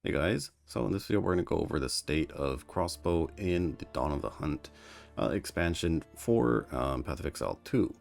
Hey guys, so in this video we're going to go over the state of Crossbow in the Dawn of the Hunt expansion for Path of Exile 2.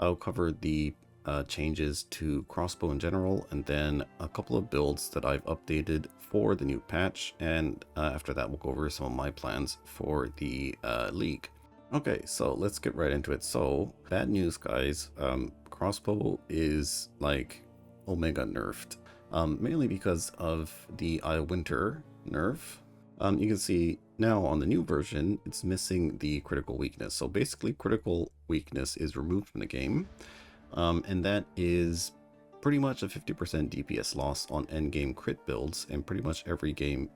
I'll cover the changes to Crossbow in general, and then a couple of builds that I've updated for the new patch, and after that we'll go over some of my plans for the League. Okay, so let's get right into it. So, bad news guys, Crossbow is like Omega nerfed. Mainly because of the Winter nerf. You can see now on the new version, it's missing the critical weakness. So basically, critical weakness is removed from the game, and that is pretty much a 50% DPS loss on endgame crit builds, and pretty much every game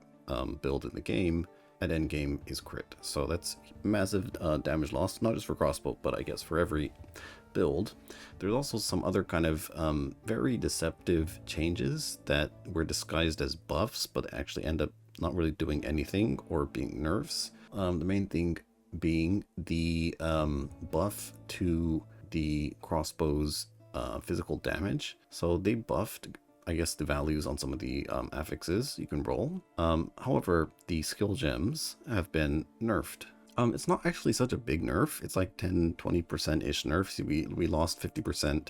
build in the game at endgame is crit. So that's massive damage loss, not just for Crossbow, but I guess for every build. There's also some other kind of very deceptive changes that were disguised as buffs, but actually end up not really doing anything or being nerfs. The main thing being the buff to the crossbow's physical damage. So they buffed, I guess, the values on some of the affixes you can roll. However, the skill gems have been nerfed. It's not actually such a big nerf. It's like 10-20%-ish nerfs. We lost 50%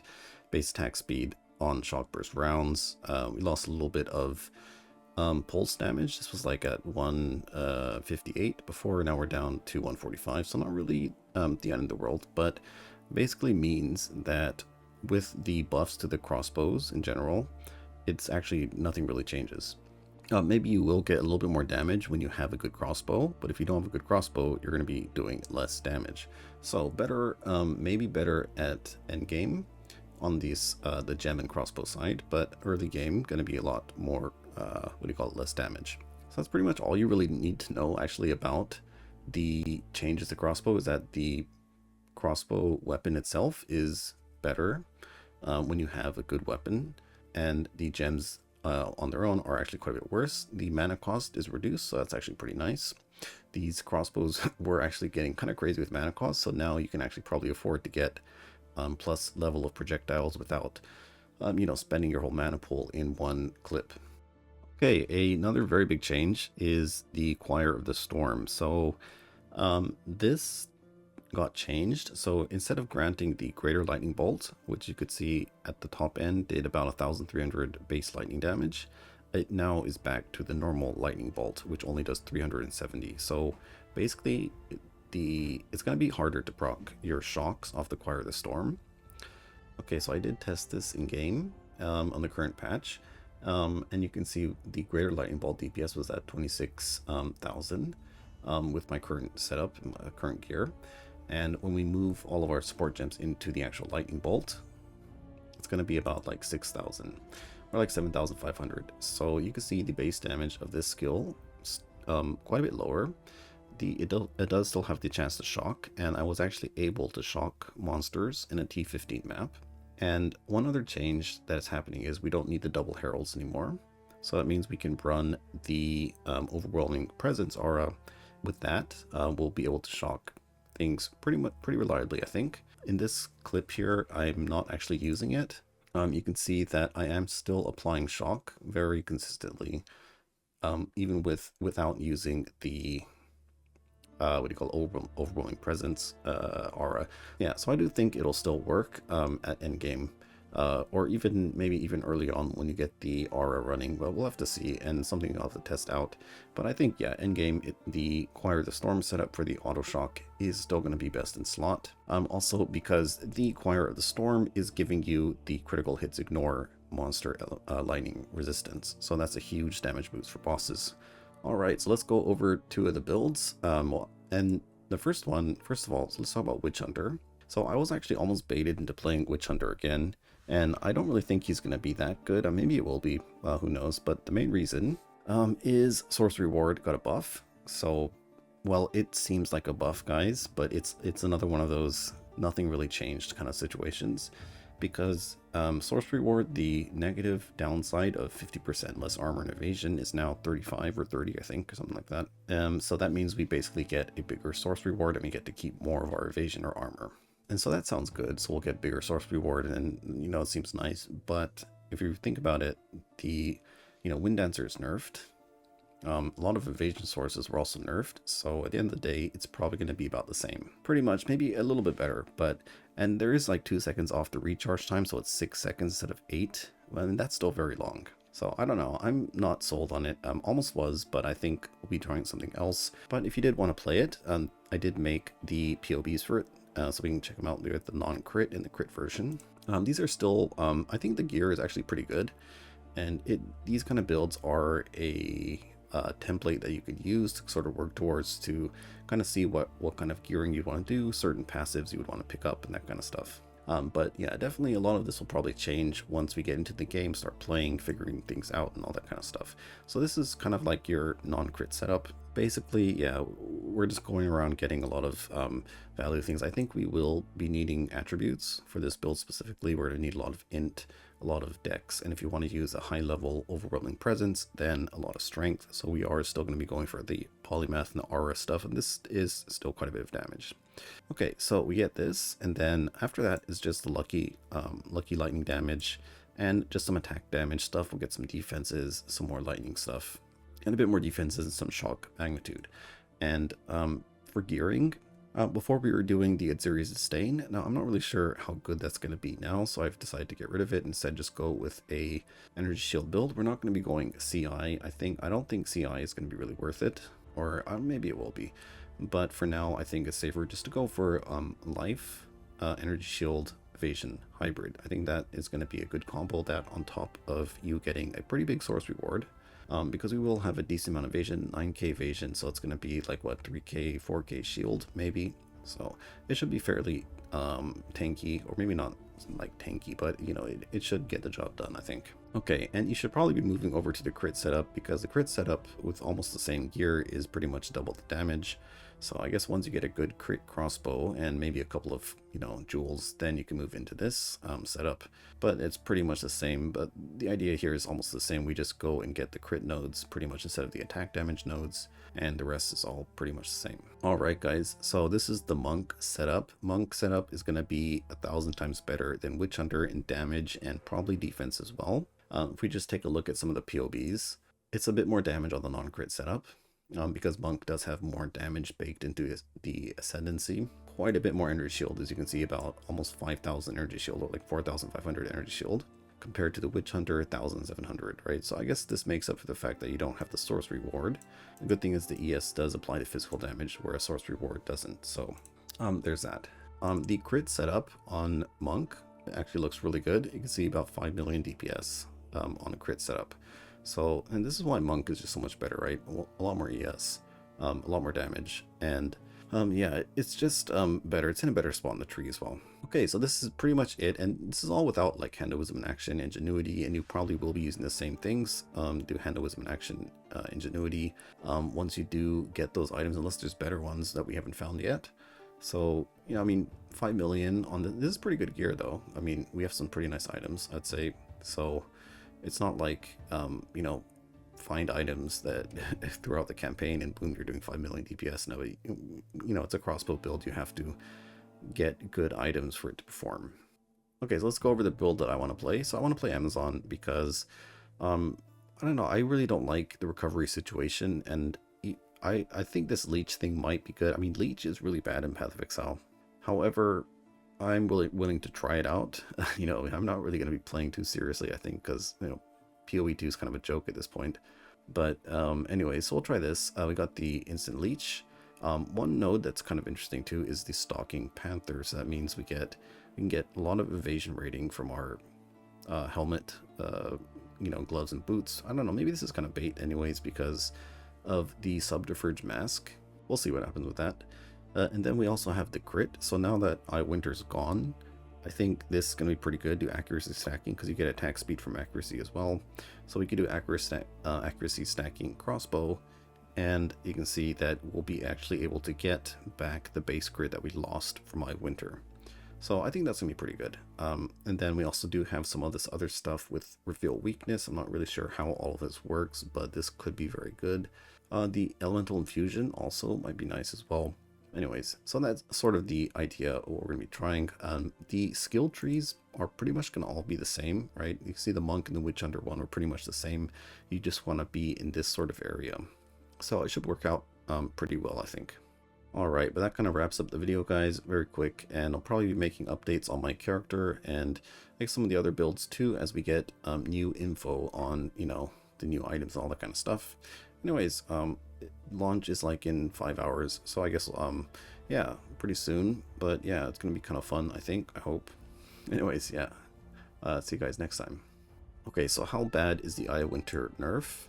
base attack speed on shock burst rounds. We lost a little bit of pulse damage. This was like at 158 before. Now we're down to 145. So not really the end of the world, but basically means that with the buffs to the crossbows in general, it's actually nothing really changes. Maybe you will get a little bit more damage when you have a good crossbow, but if you don't have a good crossbow, you're going to be doing less damage. So better, maybe better at endgame on these the gem and crossbow side, but early game going to be a lot more, less damage. So that's pretty much all you really need to know actually about the changes to crossbow, is that the crossbow weapon itself is better when you have a good weapon, and the gems on their own are actually quite a bit worse. The mana cost is reduced, so that's actually pretty nice. These crossbows were actually getting kind of crazy with mana cost, so now you can actually probably afford to get plus level of projectiles without, spending your whole mana pool in one clip. Okay, another very big change is the Choir of the Storm. So this got changed. So instead of granting the greater lightning bolt, which you could see at the top end did about 1,300 base lightning damage, it now is back to the normal lightning bolt, which only does 370. So basically it's going to be harder to proc your shocks off the Choir of the Storm. Okay, so I did test this in game on the current patch, and you can see the greater lightning bolt DPS was at 26,000 with my current setup, my current gear. And when we move all of our support gems into the actual lightning bolt, it's going to be about like 6,000 or like 7,500. So you can see the base damage of this skill quite a bit lower. It does still have the chance to shock, and I was actually able to shock monsters in a T15 map. And one other change that's happening is we don't need the double heralds anymore. So that means we can run the overwhelming presence aura. With that, we'll be able to shock things pretty reliably, I think. In this clip here, I'm not actually using it. You can see that I am still applying shock very consistently, even without using the overwhelming presence aura. Yeah, so I do think it'll still work at endgame. Or maybe even early on when you get the aura running, but we'll have to see, and something I'll have to test out. But I think, yeah, endgame, the Choir of the Storm setup for the auto shock is still going to be best in slot. Also because the Choir of the Storm is giving you the critical hits ignore monster lightning resistance, so that's a huge damage boost for bosses. All right, so let's go over two of the builds. And the first one, first of all, so let's talk about Witchhunter. So I was actually almost baited into playing Witchhunter again, and I don't really think he's going to be that good. Maybe it will be, who knows. But the main reason is Sorcery Ward got a buff. So, well, it seems like a buff, guys, but it's another one of those nothing really changed kind of situations. Because Sorcery Ward, the negative downside of 50% less armor and evasion is now 35 or 30, I think, or something like that. So that means we basically get a bigger Sorcery Ward, and we get to keep more of our evasion or armor. And so that sounds good. So we'll get bigger source reward, and it seems nice. But if you think about it, the Wind Dancer is nerfed, A lot of evasion sources were also nerfed, so at the end of the day, it's probably going to be about the same. Pretty much, maybe a little bit better, but, and there is like 2 seconds off the recharge time, so it's 6 seconds instead of 8, and that's still very long. So I don't know, I'm not sold on it. Almost was, but I think we'll be trying something else. But if you did want to play it, I did make the PoBs for it, so we can check them out with the non-crit and the crit version. These are still, I think the gear is actually pretty good, and these kind of builds are a template that you could use to sort of work towards to kind of see what kind of gearing you'd want to do, certain passives you would want to pick up, and that kind of stuff. But yeah, definitely a lot of this will probably change once we get into the game, start playing, figuring things out, and all that kind of stuff. So this is kind of like your non-crit setup. Basically, yeah, we're just going around getting a lot of value things. I think we will be needing attributes for this build specifically. We're going to need a lot of int, a lot of dex, and if you want to use a high-level overwhelming presence, then a lot of strength. So we are still going to be going for the polymath and the aura stuff, and this is still quite a bit of damage. Okay, so we get this, and then after that is just the lucky lightning damage, and just some attack damage stuff. We'll get some defenses, some more lightning stuff, and a bit more defenses and some shock magnitude. And for gearing, before we were doing the Adziri's Disdain. Now I'm not really sure how good that's going to be now, so I've decided to get rid of it, instead just go with a energy shield build. We're not going to be going CI. I don't think CI is going to be really worth it, or maybe it will be. But for now, I think it's safer just to go for life, energy shield, evasion hybrid. I think that is going to be a good combo, that on top of you getting a pretty big source reward, because we will have a decent amount of evasion, 9k evasion, so it's going to be like what, 3k, 4k shield maybe. So it should be fairly tanky, or maybe not like tanky, but you know, it should get the job done, I think. Okay, and you should probably be moving over to the crit setup, because the crit setup with almost the same gear is pretty much double the damage. So I guess once you get a good crit crossbow and maybe a couple of, you know, jewels, then you can move into this setup. But it's pretty much the same, but the idea here is almost the same. We just go and get the crit nodes pretty much instead of the attack damage nodes, and the rest is all pretty much the same. Alright guys, so this is the monk setup. Monk setup is going to be 1,000 times better than Witchhunter in damage and probably defense as well. If we just take a look at some of the PoBs, it's a bit more damage on the non-crit setup. Because Monk does have more damage baked into the Ascendancy. Quite a bit more energy shield, as you can see, about almost 5,000 energy shield, or like 4,500 energy shield, compared to the Witchhunter 1,700, right? So I guess this makes up for the fact that you don't have the source reward. The good thing is the ES does apply to physical damage, where a source reward doesn't, so there's that. The crit setup on Monk actually looks really good. You can see about 5 million DPS on a crit setup. So, and this is why Monk is just so much better, right? A lot more ES, a lot more damage, and yeah, it's just better. It's in a better spot in the tree as well. Okay, so this is pretty much it, and this is all without like Hand-of-Wisdom in Action, Ingenuity, and you probably will be using the same things. Do Hand-of-Wisdom in Action, Ingenuity, once you do get those items, unless there's better ones that we haven't found yet. So, you know, I mean, 5 million on this is pretty good gear though. I mean, we have some pretty nice items, I'd say. So it's not like, you know, find items that throughout the campaign and boom, you're doing 5 million DPS. No, you know, it's a crossbow build. You have to get good items for it to perform. Okay, so let's go over the build that I want to play. So I want to play Amazon because, I don't know, I really don't like the recovery situation, and I think this leech thing might be good. I mean, leech is really bad in Path of Exile. However, I'm really willing to try it out. You know, I'm not really going to be playing too seriously, I think, because, you know, PoE 2 is kind of a joke at this point. But anyway, so we'll try this. We got the instant leech. One node that's kind of interesting too is the stalking panther. So that means we can get a lot of evasion rating from our helmet, you know, gloves and boots. I don't know, maybe this is kind of bait anyways because of the subterfuge mask. We'll see what happens with that. And then we also have the crit. So now that Winter's gone, I think this is going to be pretty good. Do accuracy stacking because you get attack speed from accuracy as well. So we could do accuracy stacking crossbow, and you can see that we'll be actually able to get back the base crit that we lost from Winter. So I think that's going to be pretty good. And then we also do have some of this other stuff with reveal weakness. I'm not really sure how all of this works, but this could be very good. The elemental infusion also might be nice as well. Anyways, so that's sort of the idea of what we're going to be trying. The skill trees are pretty much going to all be the same, right? You can see the monk and the witch hunter one are pretty much the same. You just want to be in this sort of area. So it should work out pretty well, I think. Alright, but that kind of wraps up the video, guys. Very quick, and I'll probably be making updates on my character and like some of the other builds too as we get new info on, you know, the new items and all that kind of stuff. Anyways, launch is like in 5 hours, so I guess yeah, pretty soon. But yeah, it's gonna be kind of fun, I think, I hope. Anyways, yeah, see you guys next time. Okay, so how bad is the Eye of Winter nerf?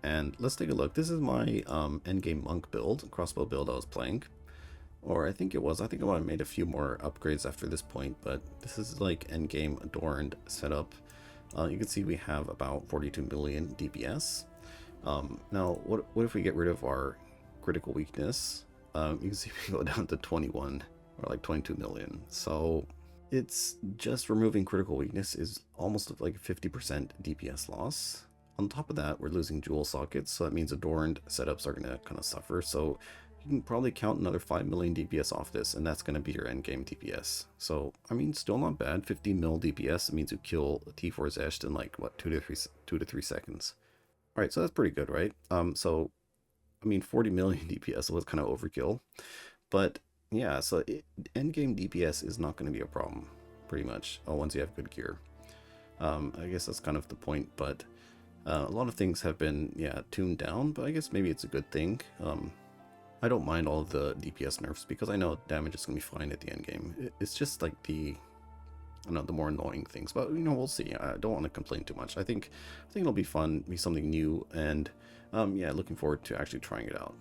And let's take a look. This is my endgame monk build, crossbow build I was playing. Or I think it was. I think I might have made a few more upgrades after this point, but this is like endgame adorned setup. You can see we have about 42 million DPS. Now, what if we get rid of our critical weakness? You can see we go down to 21 or like 22 million. So it's just removing critical weakness is almost like a 50% DPS loss. On top of that, we're losing jewel sockets, so that means adorned setups are going to kind of suffer. So you can probably count another 5 million DPS off this, and that's going to be your endgame DPS. So, I mean, still not bad. 50 mil DPS, it means you kill T4 Zesht in like, what, 2 to 3 seconds. Alright, so that's pretty good, right? So, I mean, 40 million DPS was kind of overkill. But, yeah, so endgame DPS is not going to be a problem, pretty much, once you have good gear. I guess that's kind of the point, but... a lot of things have been, yeah, tuned down, but I guess maybe it's a good thing. I don't mind all of the DPS nerfs because I know damage is going to be fine at the end game. It's just like the, I don't know, the more annoying things, but you know, we'll see. I don't want to complain too much. I think it'll be fun, be something new, and yeah, looking forward to actually trying it out.